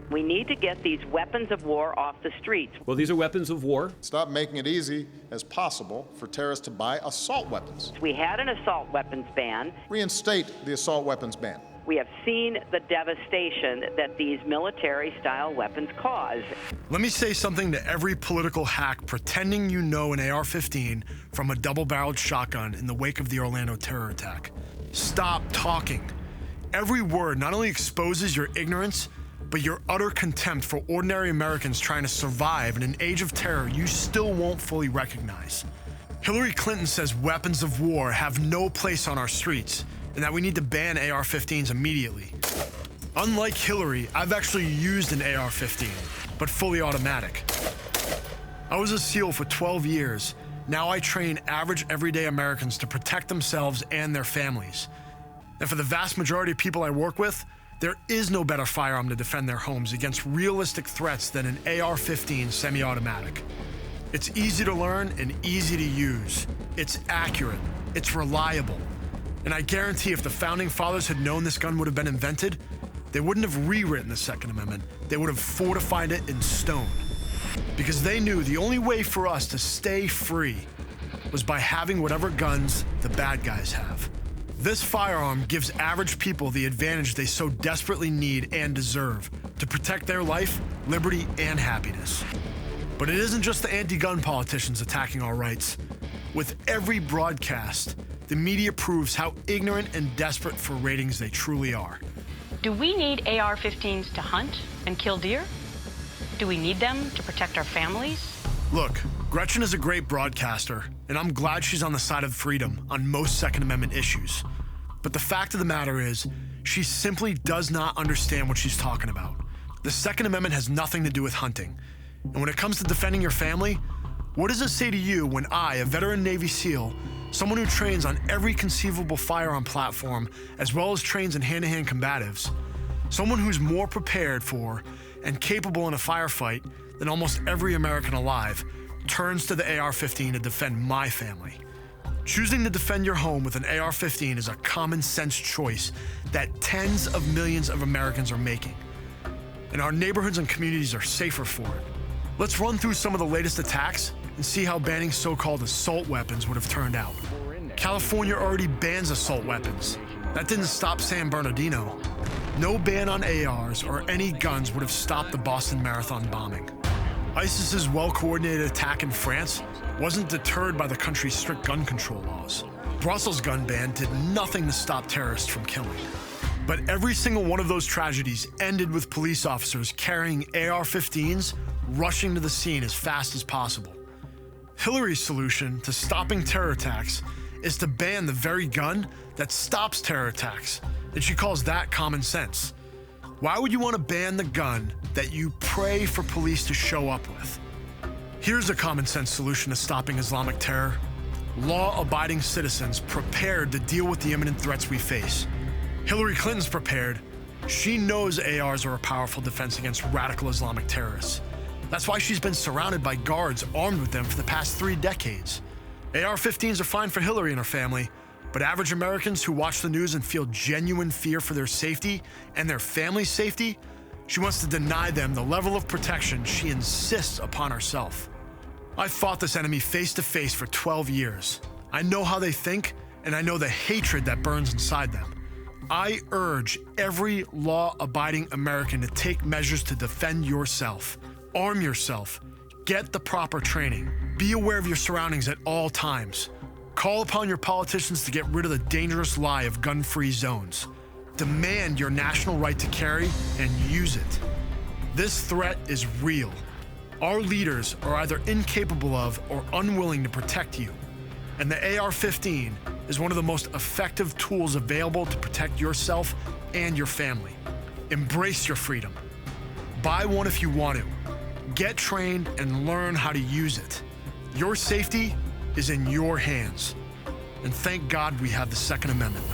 We need to get these weapons of war off the streets. Well, these are weapons of war. Stop making it easy as possible for terrorists to buy assault weapons. We had an assault weapons ban. Reinstate the assault weapons ban. We have seen the devastation that these military-style weapons cause. Let me say something to every political hack pretending you know an AR-15 from a double-barreled shotgun in the wake of the Orlando terror attack. Stop talking. Every word not only exposes your ignorance, but your utter contempt for ordinary Americans trying to survive in an age of terror you still won't fully recognize. Hillary Clinton says weapons of war have no place on our streets, and that we need to ban AR-15s immediately. Unlike Hillary, I've actually used an AR-15, but fully automatic. I was a SEAL for 12 years. Now I train average everyday Americans to protect themselves and their families. And for the vast majority of people I work with, there is no better firearm to defend their homes against realistic threats than an AR-15 semi-automatic. It's easy to learn and easy to use. It's accurate, it's reliable. And I guarantee if the founding fathers had known this gun would have been invented, they wouldn't have rewritten the Second Amendment. They would have fortified it in stone. Because they knew the only way for us to stay free was by having whatever guns the bad guys have. This firearm gives average people the advantage they so desperately need and deserve to protect their life, liberty, and happiness. But it isn't just the anti-gun politicians attacking our rights. With every broadcast, the media proves how ignorant and desperate for ratings they truly are. Do we need AR-15s to hunt and kill deer? Do we need them to protect our families? Look, Gretchen is a great broadcaster, and I'm glad she's on the side of freedom on most Second Amendment issues. But the fact of the matter is, she simply does not understand what she's talking about. The Second Amendment has nothing to do with hunting. And when it comes to defending your family, what does it say to you when I, a veteran Navy SEAL, someone who trains on every conceivable firearm platform, as well as trains in hand-to-hand combatives, someone who's more prepared for and capable in a firefight than almost every American alive, turns to the AR-15 to defend my family? Choosing to defend your home with an AR-15 is a common sense choice that tens of millions of Americans are making. And our neighborhoods and communities are safer for it. Let's run through some of the latest attacks and see how banning so-called assault weapons would have turned out. California already bans assault weapons. That didn't stop San Bernardino. No ban on ARs or any guns would have stopped the Boston Marathon bombing. ISIS's well-coordinated attack in France wasn't deterred by the country's strict gun control laws. Brussels' gun ban did nothing to stop terrorists from killing. But every single one of those tragedies ended with police officers carrying AR-15s, rushing to the scene as fast as possible. Hillary's solution to stopping terror attacks is to ban the very gun that stops terror attacks, and she calls that common sense. Why would you want to ban the gun that you pray for police to show up with? Here's a common sense solution to stopping Islamic terror. Law-abiding citizens prepared to deal with the imminent threats we face. Hillary Clinton's prepared. She knows ARs are a powerful defense against radical Islamic terrorists. That's why she's been surrounded by guards armed with them for the past 3 decades. AR-15s are fine for Hillary and her family, but average Americans who watch the news and feel genuine fear for their safety and their family's safety, she wants to deny them the level of protection she insists upon herself. I've fought this enemy face to face for 12 years. I know how they think, and I know the hatred that burns inside them. I urge every law-abiding American to take measures to defend yourself. Arm yourself. Get the proper training. Be aware of your surroundings at all times. Call upon your politicians to get rid of the dangerous lie of gun-free zones. Demand your national right to carry and use it. This threat is real. Our leaders are either incapable of or unwilling to protect you. And the AR-15 is one of the most effective tools available to protect yourself and your family. Embrace your freedom. Buy one if you want to. Get trained and learn how to use it. Your safety is in your hands. And thank God we have the Second Amendment.